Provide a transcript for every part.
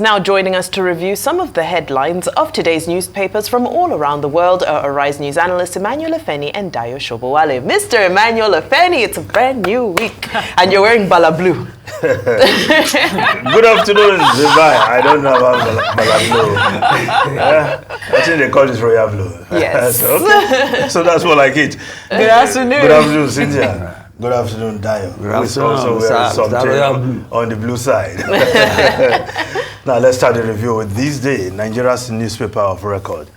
Now joining us to review some of the headlines of today's newspapers from all around the world are Arise News analysts Emmanuel Afeni and Dayo Shobowale. Mr. Emmanuel Afeni, it's a brand new week and you're wearing Bala Blue. Good afternoon, Dubai. I don't know about Bala Blue. I think they call it Royal Blue. Yes. Okay. So that's more like it. Good afternoon. Good afternoon, Cynthia. Good afternoon, Dayo. Who is also wearing something on the blue side. Now let's start the review with this day, Nigeria's newspaper of record.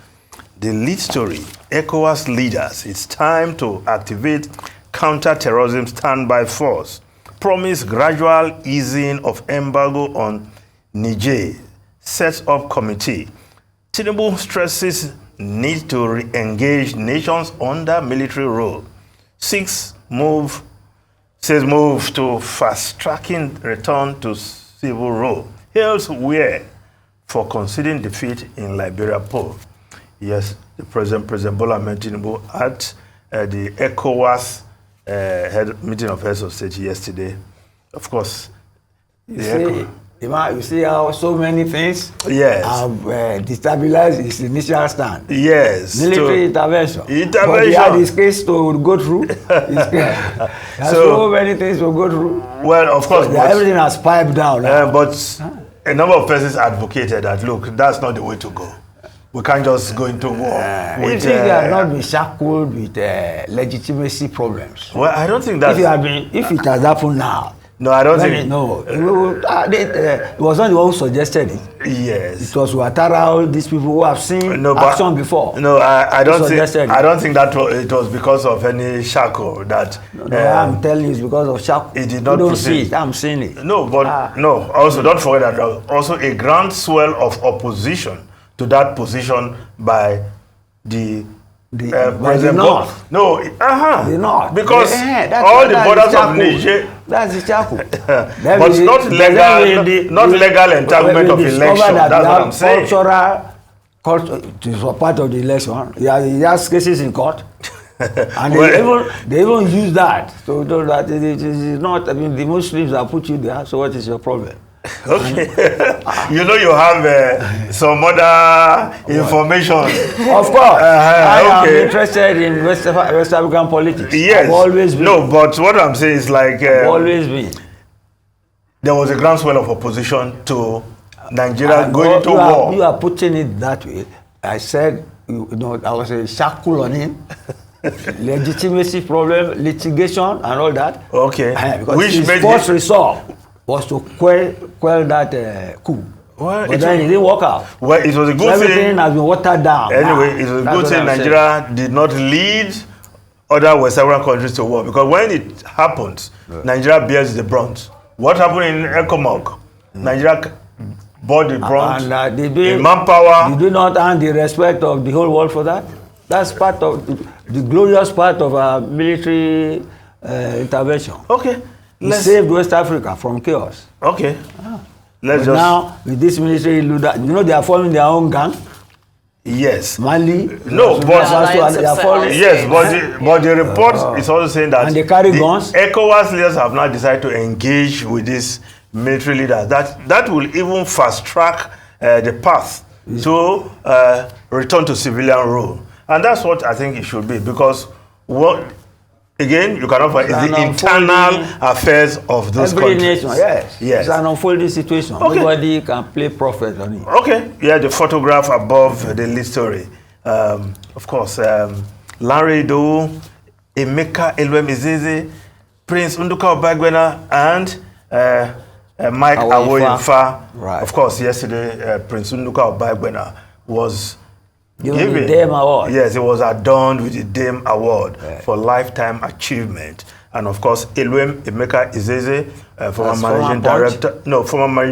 The lead story, ECOWAS leaders, it's time to activate counter-terrorism standby force. Promise gradual easing of embargo on Niger. Sets up committee. Tinubu stresses need to re-engage nations under military rule. Says move to fast-tracking return to civil rule. Hails where for conceding defeat in Liberia poll. Yes, the President Bola Ahmed Tinubu at the ECOWAS meeting of heads of state yesterday. Of course, you see how so many things have destabilized his initial stand. Yes. Military intervention. But he had his case to go through. So many things to go through. Well, of course. But everything has piped down. But a number of persons advocated that, look, that's not the way to go. We can't just go into war. If you have not been shackled with legitimacy problems. Well, I don't think that. If it has happened now. No, I don't think. No, it was not the one who suggested it. Yes. It was Ouattara, all these people who have seen action before. No, I don't think that it was because of any shackle that. No, I'm telling you, it's because of shackle. It did not. You don't see it. I'm seeing it. No, but no. Also, don't forget that also a groundswell of opposition to that position by the President North. No, the North. Because all the borders of Niger. That's the chapel. But not legal entanglement of election. That's what I'm saying. Culture is part of the election. He has cases in court. And they even use that. So that it is not, I mean, the Muslims have put you there, so what is your problem? Okay. You know you have some other information. Of course. I am interested in West African politics. Yes. I've always been. No, but what I'm saying is like... always been. There was a groundswell of opposition to Nigeria going to war. You are putting it that way. I said, I was a shackle on him. Legitimacy problem, litigation and all that. Okay. Because his first resort was to quell that coup. Well, but then it didn't work out. Well, it was a good thing. Everything has been watered down. Anyway, it was a good thing Nigeria did not lead other West African countries to war. Because when it happens, Nigeria bears the brunt. What happened in ECOWAS? Nigeria bore the brunt in manpower. You do not earn the respect of the whole world for that? That's part of the glorious part of our military intervention. Okay. We saved West Africa from chaos. Okay. Now, with this military leader, they are forming their own gang. Yes. Mali. No, but they are forming. Yes, but the report is also saying that and they carry guns. ECOWAS leaders have now decided to engage with this military leader. That will even fast track the path to return to civilian rule, and that's what I think it should be, because again, you cannot find the internal affairs of those countries. Nation, yes. It's an unfolding situation. Okay. Nobody can play prophet on it. Okay. Yeah, the photograph above the lead story. Of course, Larry Do, Emeka Elwemizeze, Prince Nduka Obagwena, and Mike Awoyinfa. Right. Of course, yesterday, Prince Nduka Obagwena was given the Dame Award. Yes, he was adorned with the Dame Award for lifetime achievement. And of course, Emeka Izeze, former managing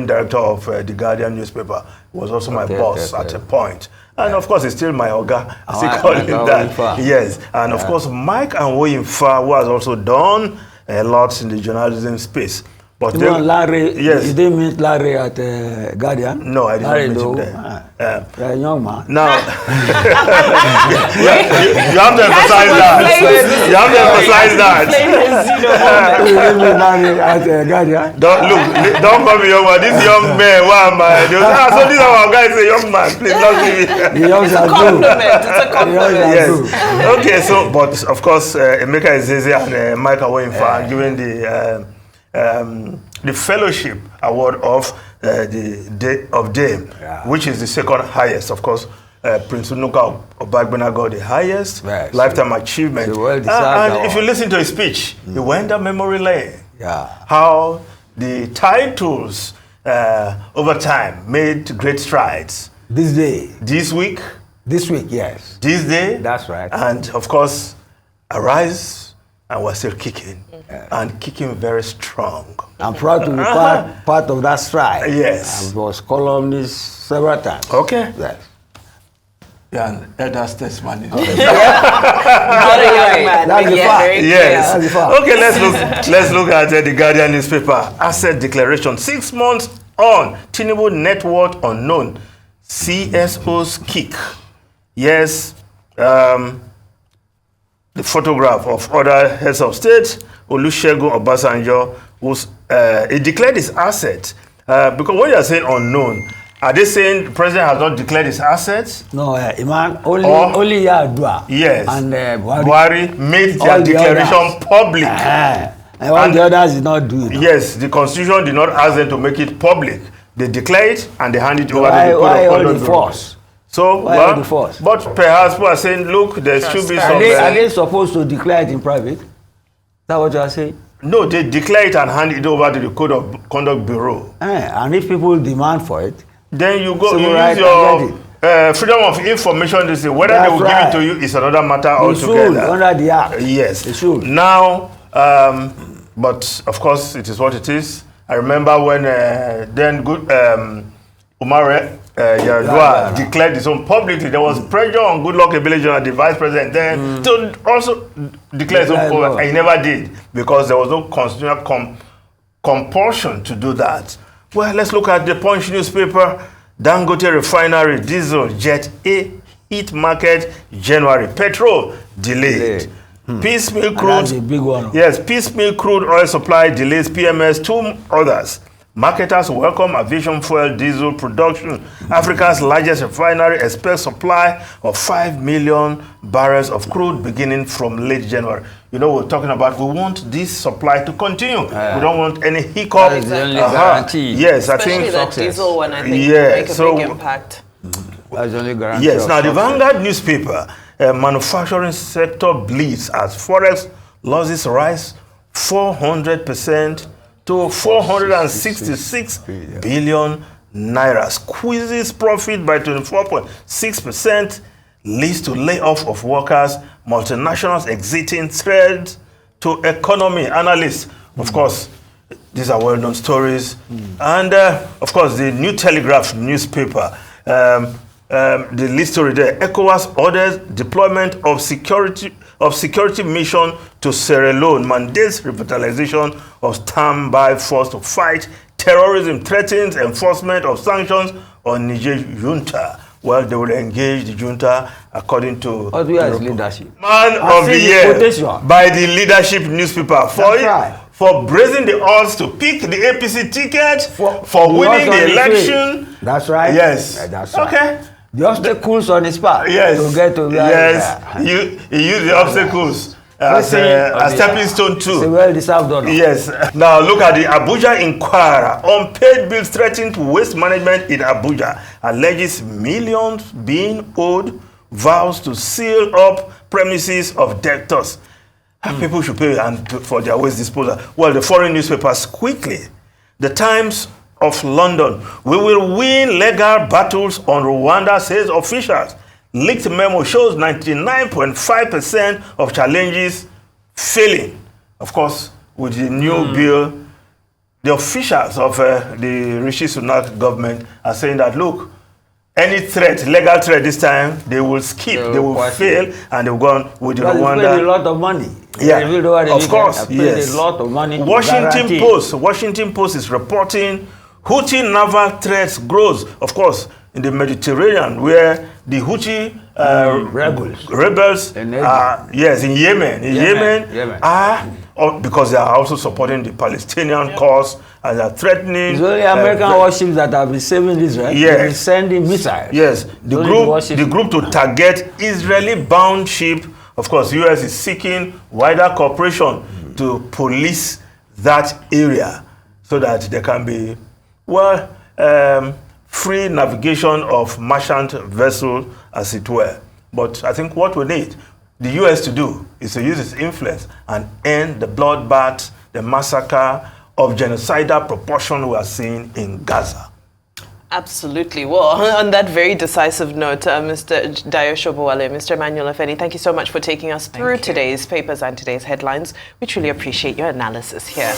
director of the Guardian newspaper, was also my boss at a point. And of course, he's still my Oga, as he called him that. Yes, and of course, Mike Awoyinfa, who has also done a lot in the journalism space, But Larry, yes. You didn't meet Larry at Guardian? No, I didn't Larry meet him there. A young man. Now, you have to emphasize that. You have to emphasize that. You didn't meet Larry at Guardian? Don't call me young man. This young man, why am I? So these are our guys, say young man. Please don't give me. The youngs are good. It's a compliment. Yes. Okay, so, but of course, Emeka Ezeze and Mike Awoyinfa giving the fellowship award of the Day of Dame, which is the second highest. Of course, Prince Unuka Obagbena got the highest lifetime achievement. And if you listen to his speech, he went down memory lane. How the titles over time made great strides. This week, yes. This day, that's right. And of course, Arise, and we're still kicking, and kicking very strong. I'm proud to be part of that stride. Yes. I was columnist several times. Okay. Yes. Yeah, and elder statesman. Not a young man. That's the fact. Yes. That's the fact. Okay, let's look at the Guardian newspaper. Asset declaration. 6 months on, Tinubu net worth unknown. CSO's kick. Yes. The photograph of other heads of state, Olusegun Obasanjo, he declared his asset. Because when you are saying unknown, are they saying the president has not declared his assets? No, Iman, only Yadua. Yes. And Buhari made their declaration public. And all the others did not do it. Yes, the constitution did not ask them to make it public. They declare it and they hand it over to the Code of Conduct. So, but perhaps people are saying, look, there should be some... Are they supposed to declare it in private? Is that what you are saying? No, they declare it and hand it over to the Code of Conduct Bureau. And if people demand for it, then you go, you use your freedom of information to say whether they will give it to you is another matter altogether. Should, under the act. Yes. They should. Now, but of course, it is what it is. I remember when Umar Yar'Adua declared his own publicly. There was pressure on Goodluck Ebele, the vice president, then to also declare his own public. And he never did because there was no constitutional compulsion to do that. Well, let's look at the Punch newspaper. Dangote refinery, diesel, jet A heat market, January. Petrol delayed. Piecemeal crude. That's a big one. Yes, piecemeal crude oil supply delays PMS. 2 others. Marketers welcome aviation fuel diesel production. Africa's largest refinery expects supply of 5 million barrels of crude beginning from late January. You know, we're talking about we want this supply to continue. We don't want any hiccup. That is the only guarantee. Yes, especially I think that diesel one, I think, make a big impact. That's the only guarantee. Yes, now the Vanguard newspaper, manufacturing sector bleeds as forex losses rise 400% to 466 billion naira, squeezes profit by 24.6%, leads to layoff of workers, multinationals exiting, threat to economy. Analysts, of course, these are well-known stories. And, of course, the New Telegraph newspaper, the lead story there, ECOWAS orders deployment of security mission to Sierra Leone, mandates revitalization of standby force to fight terrorism, threatens enforcement of sanctions on Niger junta. Well, they will engage the junta according to leadership. Man of the Year by the Leadership newspaper for raising the odds to pick the APC ticket, for winning the election. That's right. Yes. That's right. Okay. The obstacles on his path. Yes. To get to He used the obstacles as a stepping stone too. It's a well-deserved honor. Yes. Now look at the Abuja Inquirer. Unpaid bills threaten to waste management in Abuja. Alleges millions being owed, vows to seal up premises of debtors. People should pay for their waste disposal. Well, the foreign newspapers quickly. The Times of London. We will win legal battles on Rwanda, says officials. Leaked memo shows 99.5% of challenges failing. Of course, with the new bill, the officials of the Rishi Sunak government are saying that, look, any threat, legal threat this time, they will skip, they will fail, and they will go on with Rwanda. They paid a lot of money. Yeah, of course, yes. A lot of money. Washington Post is reporting Houthi naval threats grows, of course, in the Mediterranean, where the Houthi rebels, yes, in Yemen, are, because they are also supporting the Palestinian cause, and they are threatening. It's only American warships that have been saving Israel. Yes. They've been sending missiles. Yes, the group to target Israeli-bound ship. Of course, U.S. is seeking wider cooperation to police that area so that there can be, free navigation of merchant vessels, as it were. But I think what we need the U.S. to do is to use its influence and end the bloodbath, the massacre of genocidal proportion we are seeing in Gaza. Absolutely. Well, on that very decisive note, Mr. Dayo Shobowale, Mr. Emmanuel Afeni, thank you so much for taking us through today's papers and today's headlines. We truly appreciate your analysis here.